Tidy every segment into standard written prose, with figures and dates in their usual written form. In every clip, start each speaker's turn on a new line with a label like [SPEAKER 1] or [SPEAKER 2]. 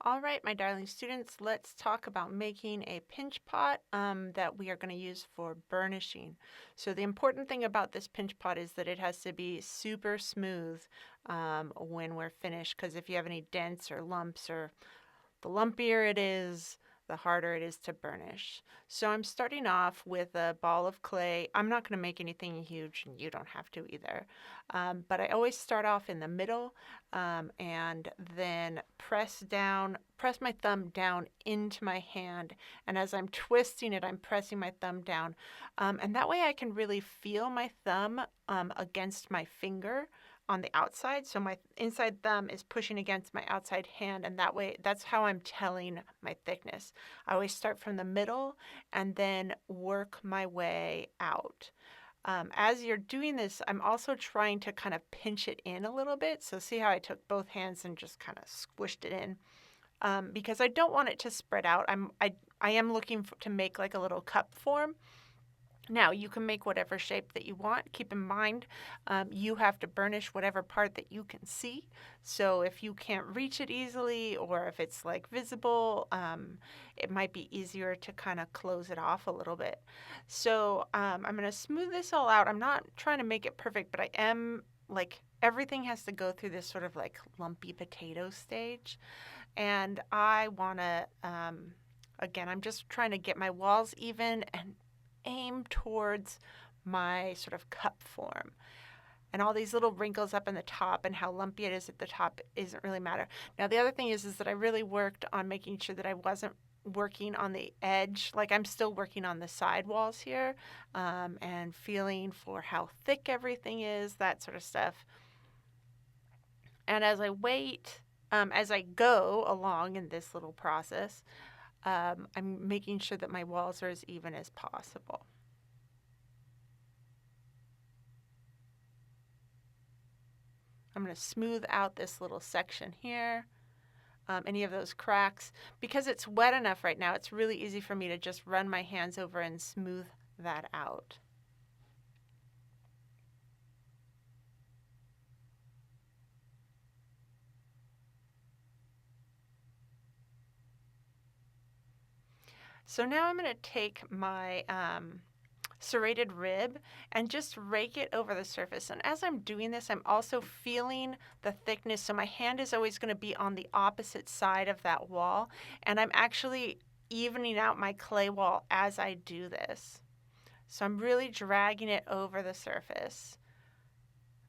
[SPEAKER 1] All right, my darling students, let's talk about making a pinch pot that we are going to use for burnishing. So the important thing about this pinch pot is that it has to be super smooth when we're finished, because if you have any dents or lumps, or the lumpier it is, the harder it is to burnish. So I'm starting off with a ball of clay. I'm not going to make anything huge, and you don't have to either. But I always start off in the middle and then press my thumb down into my hand. And as I'm twisting it, I'm pressing my thumb down. And that way I can really feel my thumb against my finger on the outside. So my inside thumb is pushing against my outside hand, and that way, that's how I'm telling my thickness. I always start from the middle and then work my way out. As you're doing this, I'm also trying to kind of pinch it in a little bit. So see how I took both hands and just kind of squished it in. Because I don't want it to spread out. I am looking to make like a little cup form. Now, you can make whatever shape that you want. Keep in mind, you have to burnish whatever part that you can see. So if you can't reach it easily, or if it's like visible, it might be easier to kind of close it off a little bit. So I'm going to smooth this all out. I'm not trying to make it perfect, but I am like, everything has to go through this sort of like lumpy potato stage. And I want to, again, I'm just trying to get my walls even and aim towards my sort of cup form. And all these little wrinkles up in the top and how lumpy it is at the top isn't really matter. Now, the other thing is that I really worked on making sure that I wasn't working on the edge. Like, I'm still working on the side walls here and feeling for how thick everything is, that sort of stuff. And as I wait, as I go along in this little process, I'm making sure that my walls are as even as possible. I'm going to smooth out this little section here, any of those cracks. Because it's wet enough right now, it's really easy for me to just run my hands over and smooth that out. So now I'm going to take my serrated rib and just rake it over the surface. And as I'm doing this, I'm also feeling the thickness. So my hand is always going to be on the opposite side of that wall. And I'm actually evening out my clay wall as I do this. So I'm really dragging it over the surface.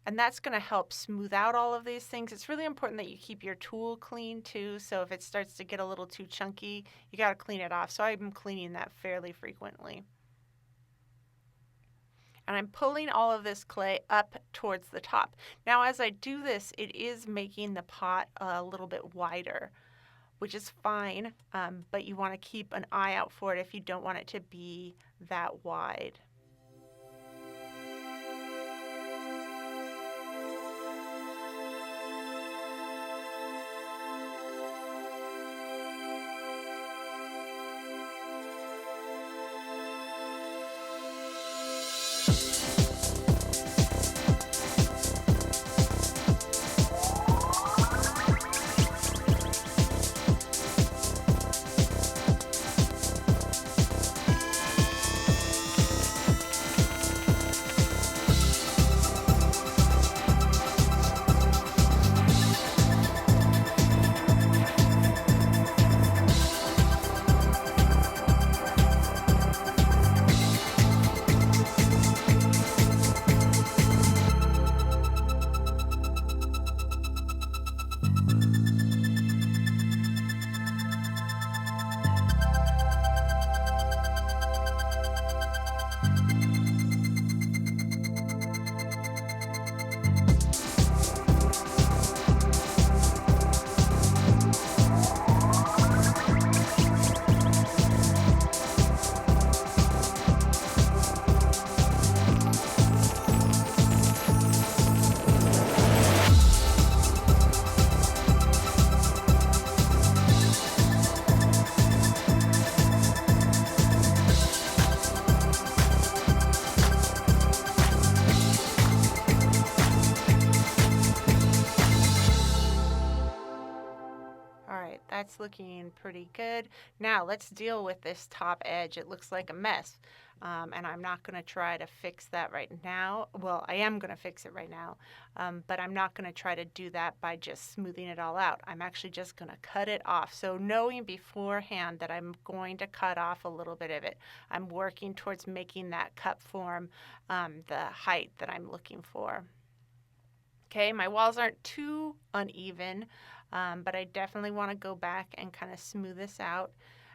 [SPEAKER 1] And that's going to help smooth out all of these things. It's really important that you keep your tool clean too. So if it starts to get a little too chunky, you got to clean it off. So I'm cleaning that fairly frequently. And I'm pulling all of this clay up towards the top. Now, as I do this, it is making the pot a little bit wider, which is fine, but you want to keep an eye out for it if you don't want it to be that wide. right, that's looking pretty good. Now let's deal with this top edge. It looks like a mess, and I'm not going to try to fix that right now. Well, I am going to fix it right now, but I'm not going to try to do that by just smoothing it all out. I'm actually just going to cut it off. So knowing beforehand that I'm going to cut off a little bit of it, I'm working towards making that cup form the height that I'm looking for. Okay, my walls aren't too uneven, but I definitely want to go back and kind of smooth this out.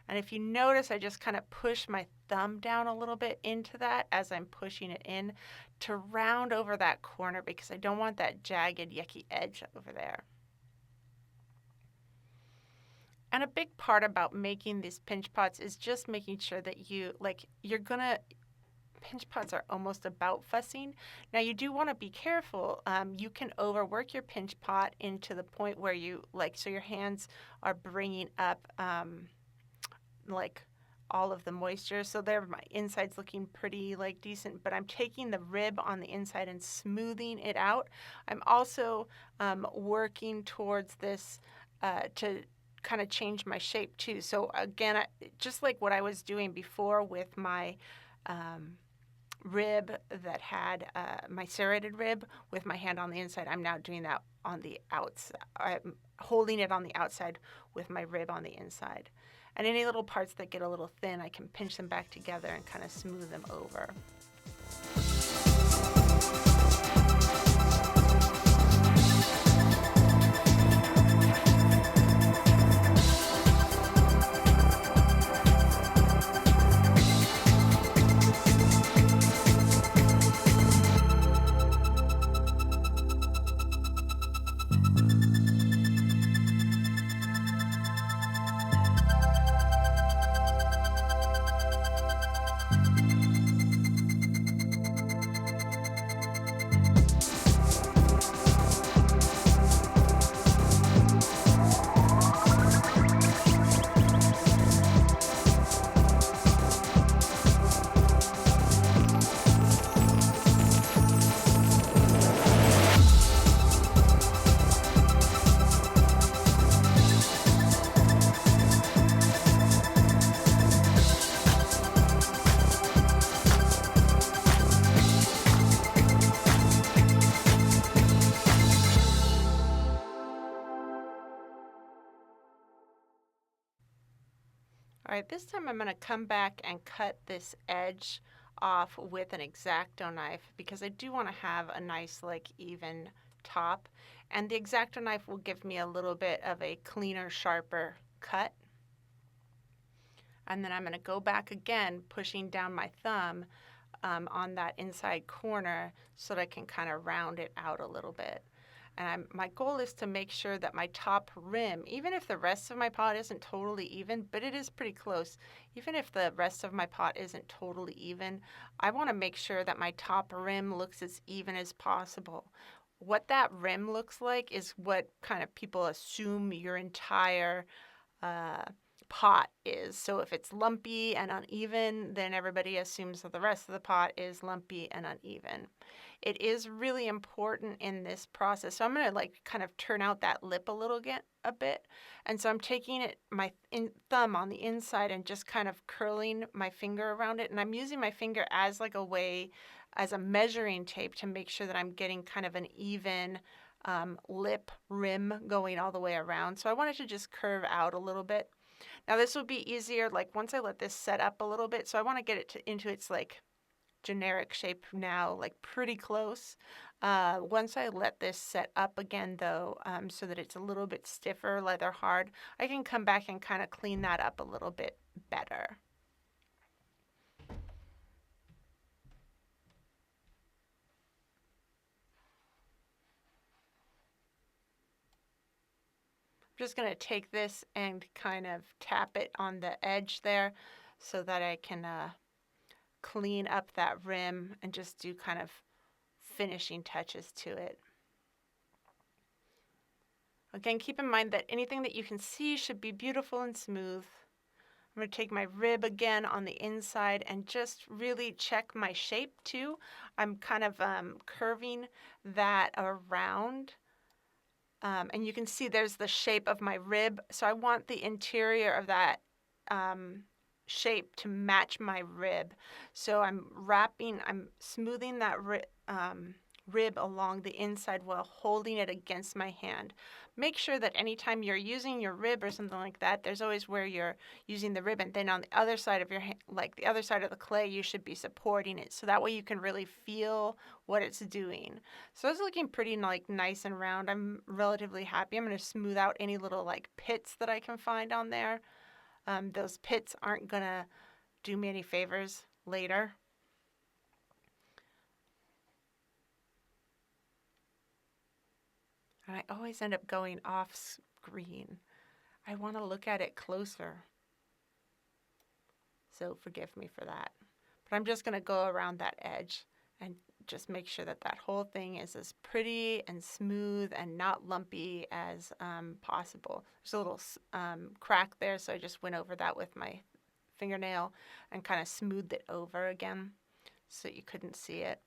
[SPEAKER 1] And if you notice, I just kind of push my thumb down a little bit into that as I'm pushing it in to round over that corner because I don't want that jagged, yucky edge over there. And a big part about making these pinch pots is just making sure that pinch pots are almost about fussing. Now you do want to be careful. You can overwork your pinch pot into the point where so your hands are bringing up all of the moisture. So there, my inside's looking pretty decent, but I'm taking the rib on the inside and smoothing it out. I'm also working towards this to kind of change my shape too. So again, just like what I was doing before with my rib that had my serrated rib with my hand on the inside, I'm now doing that on the outside. I'm holding it on the outside with my rib on the inside. And any little parts that get a little thin, I can pinch them back together and kind of smooth them over. All right, this time I'm going to come back and cut this edge off with an X-Acto knife because I do want to have a nice even top, and the X-Acto knife will give me a little bit of a cleaner, sharper cut. And then I'm going to go back again, pushing down my thumb on that inside corner so that I can kind of round it out a little bit. And my goal is to make sure that my top rim, even if the rest of my pot isn't totally even, but it is pretty close, even if the rest of my pot isn't totally even, I want to make sure that my top rim looks as even as possible. What that rim looks like is what kind of people assume your entire pot is. So if it's lumpy and uneven, then everybody assumes that the rest of the pot is lumpy and uneven. It is really important in this process. So I'm going to kind of turn out that lip a bit. And so I'm taking my thumb on the inside and just kind of curling my finger around it. And I'm using my finger as a measuring tape to make sure that I'm getting kind of an even lip rim going all the way around. So I want it to just curve out a little bit. Now this will be easier once I let this set up a little bit. So I want to get it into its generic shape now, pretty close. Once I let this set up again though, so that it's a little bit stiffer, leather hard, I can come back and kind of clean that up a little bit better. I'm just going to take this and kind of tap it on the edge there so that I can clean up that rim and just do kind of finishing touches to it. Again, keep in mind that anything that you can see should be beautiful and smooth. I'm going to take my rib again on the inside and just really check my shape too. I'm kind of curving that around And you can see there's the shape of my rib. So I want the interior of that shape to match my rib. So I'm smoothing that rib along the inside while holding it against my hand. Make sure that anytime you're using your rib or something like that, there's always where you're using the rib, and then on the other side of your hand, like the other side of the clay, you should be supporting it. So that way you can really feel what it's doing. So it's looking pretty like nice and round. I'm relatively happy. I'm going to smooth out any little like pits that I can find on there. Those pits aren't going to do me any favors later. And I always end up going off screen. I want to look at it closer. So forgive me for that. But I'm just going to go around that edge and just make sure that that whole thing is as pretty and smooth and not lumpy as possible. There's a little crack there, so I just went over that with my fingernail and kind of smoothed it over again so you couldn't see it.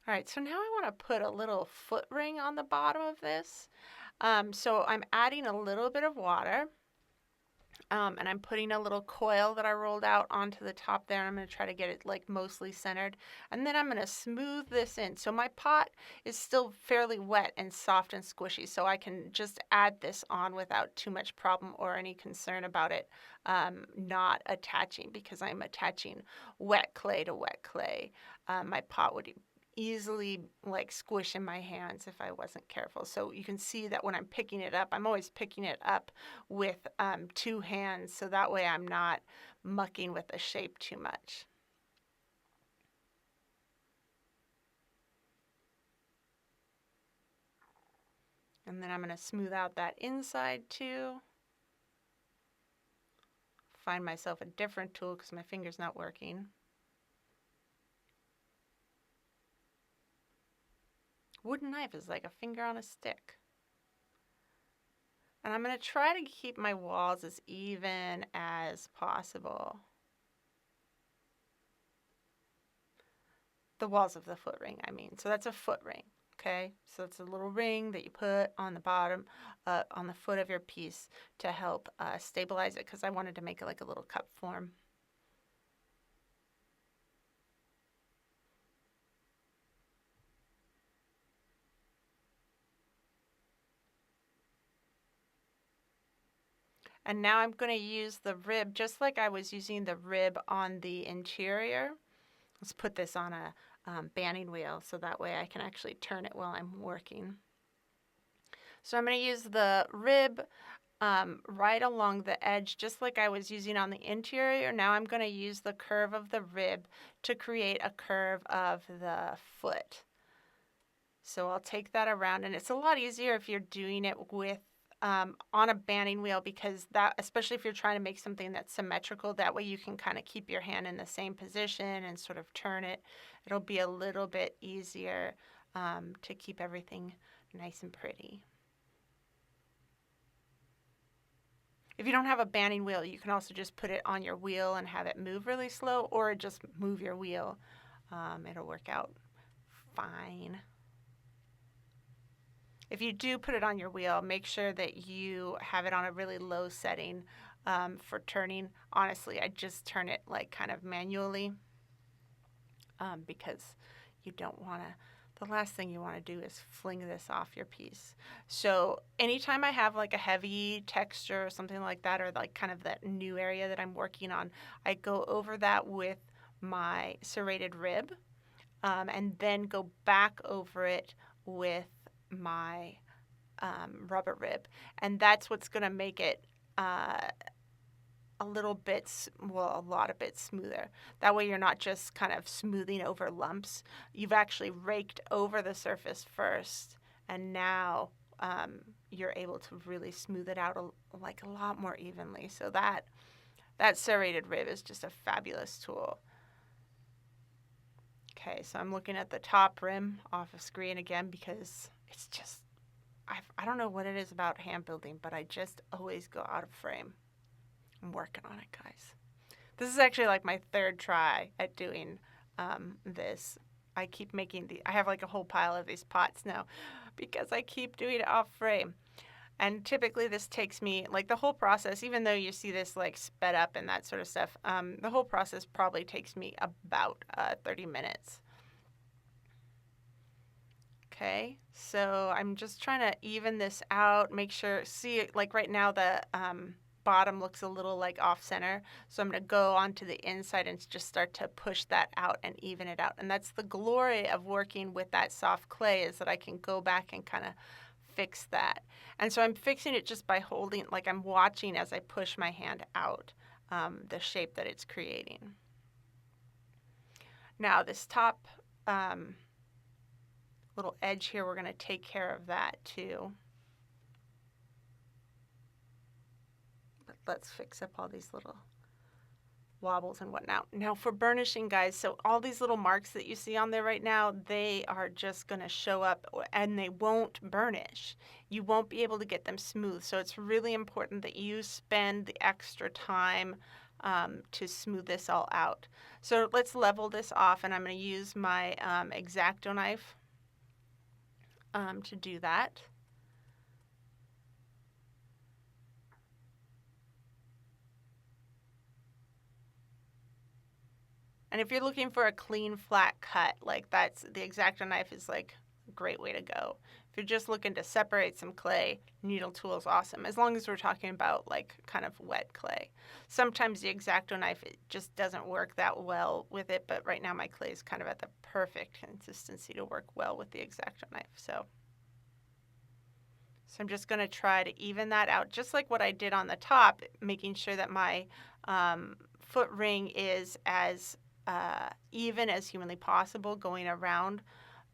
[SPEAKER 1] All right, so now I want to put a little foot ring on the bottom of this. So I'm adding a little bit of water, and I'm putting a little coil that I rolled out onto the top there. I'm going to try to get it like mostly centered, and then I'm going to smooth this in. So my pot is still fairly wet and soft and squishy, so I can just add this on without too much problem or any concern about it not attaching, because I'm attaching wet clay to wet clay. My pot would easily like squish in my hands if I wasn't careful. So you can see that when I'm picking it up, I'm always picking it up with two hands, so that way I'm not mucking with the shape too much. And then I'm going to smooth out that inside too. Find myself a different tool because my finger's not working. Wooden knife is like a finger on a stick. And I'm going to try to keep my walls as even as possible. The walls of the foot ring, I mean. So that's a foot ring, okay? So it's a little ring that you put on the bottom, on the foot of your piece to help stabilize it, because I wanted to make it like a little cup form. And now I'm going to use the rib just like I was using the rib on the interior. Let's put this on a banding wheel so that way I can actually turn it while I'm working. So I'm going to use the rib right along the edge just like I was using on the interior. Now I'm going to use the curve of the rib to create a curve of the foot. So I'll take that around, and it's a lot easier if you're doing it with on a banding wheel, because that, especially if you're trying to make something that's symmetrical, that way you can kind of keep your hand in the same position and sort of turn it. It'll be a little bit easier to keep everything nice and pretty. If you don't have a banding wheel, you can also just put it on your wheel and have it move really slow, or just move your wheel. It'll work out fine. If you do put it on your wheel, make sure that you have it on a really low setting for turning. Honestly, I just turn it like kind of manually because you don't want to, the last thing you want to do is fling this off your piece. So anytime I have like a heavy texture or something like that, or like kind of that new area that I'm working on, I go over that with my serrated rib and then go back over it with my rubber rib, and that's what's going to make it a little bit, well, a lot of bit smoother. That way you're not just kind of smoothing over lumps. You've actually raked over the surface first, and now you're able to really smooth it out like a lot more evenly. So that serrated rib is just a fabulous tool. Okay, so I'm looking at the top rim off of screen again because it's just, I don't know what it is about hand building, but I just always go out of frame. I'm working on it, guys. This is actually like my third try at doing this. I keep making I have like a whole pile of these pots now because I keep doing it off frame. And typically this takes me, like the whole process, even though you see this like sped up and that sort of stuff, the whole process probably takes me about 30 minutes. Okay, so I'm just trying to even this out, make sure, see, like right now the bottom looks a little like off center. So I'm going to go onto the inside and just start to push that out and even it out. And that's the glory of working with that soft clay, is that I can go back and kind of fix that. And so I'm fixing it just by holding, like I'm watching as I push my hand out the shape that it's creating. Now this top little edge here, we're going to take care of that too. But let's fix up all these little wobbles and whatnot. Now for burnishing, guys, so all these little marks that you see on there right now, they are just going to show up and they won't burnish. You won't be able to get them smooth. So it's really important that you spend the extra time to smooth this all out. So let's level this off, and I'm going to use my X-Acto knife to do that. And if you're looking for a clean, flat cut, like that's, the X-Acto knife is like a great way to go. If you're just looking to separate some clay, needle tool is awesome, as long as we're talking about like kind of wet clay. Sometimes the X-Acto knife, it just doesn't work that well with it, but right now my clay is kind of at the perfect consistency to work well with the X-Acto knife. So I'm just going to try to even that out, just like what I did on the top, making sure that my foot ring is as even as humanly possible going around,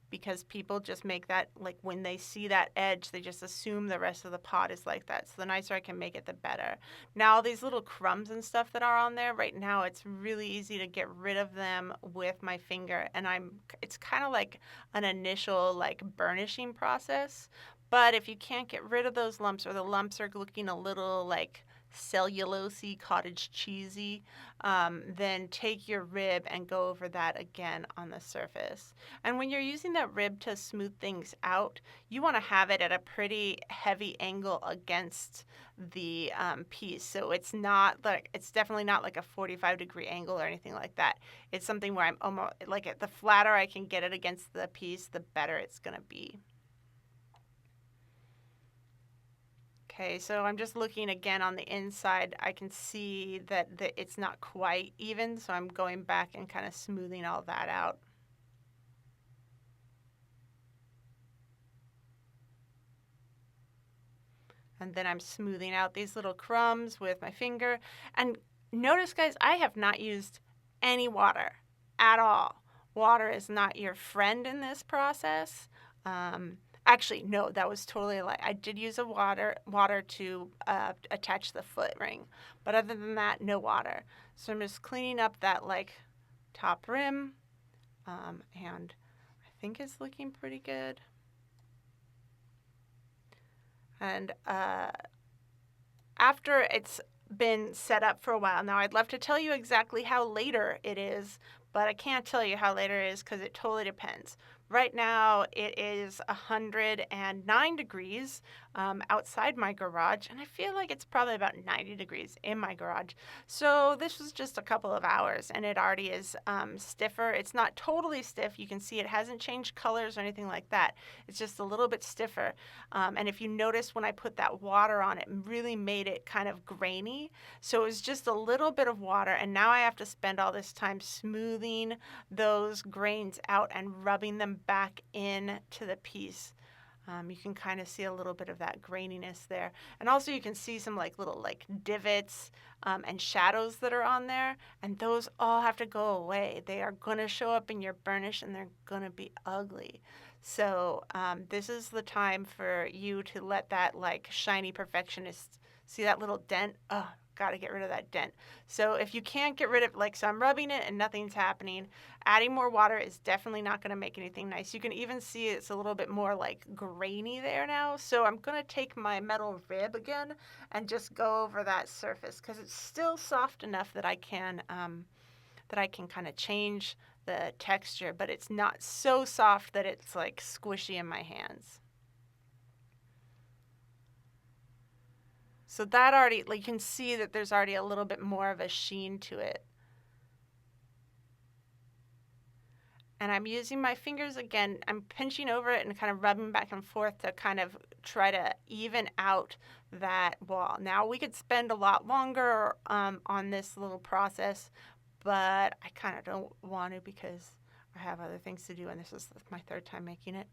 [SPEAKER 1] because people just make that, like when they see that edge, they just assume the rest of the pot is like that. So the nicer I can make it, the better. Now these little crumbs and stuff that are on there right now, it's really easy to get rid of them with my finger, and it's kind of like an initial like burnishing process. But if you can't get rid of those lumps, or the lumps are looking a little like cellulosey, cottage cheesy, then take your rib and go over that again on the surface. And when you're using that rib to smooth things out, you want to have it at a pretty heavy angle against the piece. So it's definitely not like a 45-degree angle or anything like that. It's something where I'm almost like, the flatter I can get it against the piece, the better it's going to be. Okay, so I'm just looking again on the inside. I can see that it's not quite even, so I'm going back and kind of smoothing all that out. And then I'm smoothing out these little crumbs with my finger. And notice, guys, I have not used any water at all. Water is not your friend in this process. Actually, no, that was totally a lie. I did use water to attach the foot ring, but other than that, no water. So I'm just cleaning up that like top rim, and I think it's looking pretty good. And after it's been set up for a while now, I'd love to tell you exactly how later it is, but I can't tell you how later it is because it totally depends. Right now, it is 109 degrees outside my garage, and I feel like it's probably about 90 degrees in my garage. So this was just a couple of hours, and it already is stiffer. It's not totally stiff. You can see it hasn't changed colors or anything like that. It's just a little bit stiffer. And if you notice, when I put that water on, it really made it kind of grainy. So it was just a little bit of water, and now I have to spend all this time smoothing those grains out and rubbing them back in to the piece. You can kind of see a little bit of that graininess there. And also you can see some little divots and shadows that are on there, and those all have to go away. They are going to show up in your burnish, and they're going to be ugly. So this is the time for you to let that shiny perfectionist See that little dent? Oh, got to get rid of that dent. So if you can't get rid of, like, so I'm rubbing it and nothing's happening, adding more water is definitely not going to make anything nice. You can even see it's a little bit more like grainy there now. So I'm going to take my metal rib again and just go over that surface because it's still soft enough that I can kind of change the texture, but it's not so soft that it's like squishy in my hands. So that already, like, you can see that there's already a little bit more of a sheen to it. And I'm using my fingers again. I'm pinching over it and kind of rubbing back and forth to kind of try to even out that wall. Now, we could spend a lot longer on this little process, but I kind of don't want to because I have other things to do, and this is my third time making it.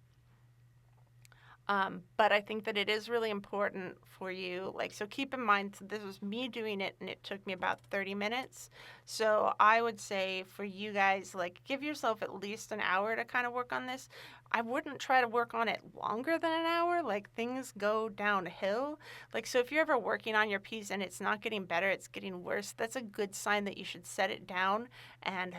[SPEAKER 1] But I think that it is really important for you. Like, so keep in mind, so this was me doing it and it took me about 30 minutes. So I would say for you guys, like, give yourself at least an hour to kind of work on this. I wouldn't try to work on it longer than an hour. Like, things go downhill. Like, so if you're ever working on your piece and it's not getting better, it's getting worse, that's a good sign that you should set it down and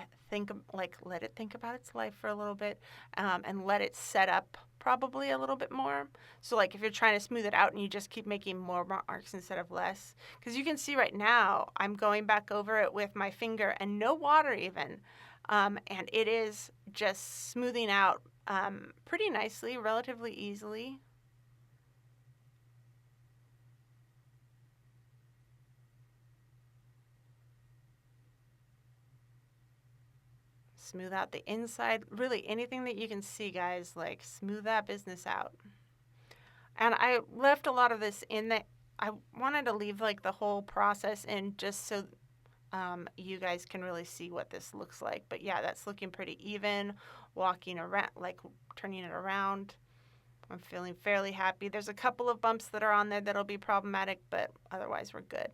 [SPEAKER 1] let it think about its life for a little bit, and let it set up probably a little bit more. So like if you're trying to smooth it out and you just keep making more marks instead of less, because you can see right now I'm going back over it with my finger and no water even, and it is just smoothing out pretty nicely, relatively easily. Smooth out the inside, really anything that you can see, guys, like smooth that business out. And I left a lot of this in that I wanted to leave like the whole process in just so you guys can really see what this looks like. But yeah, that's looking pretty even. Walking around, like turning it around, I'm feeling fairly happy. There's a couple of bumps that are on there that'll be problematic, but otherwise we're good.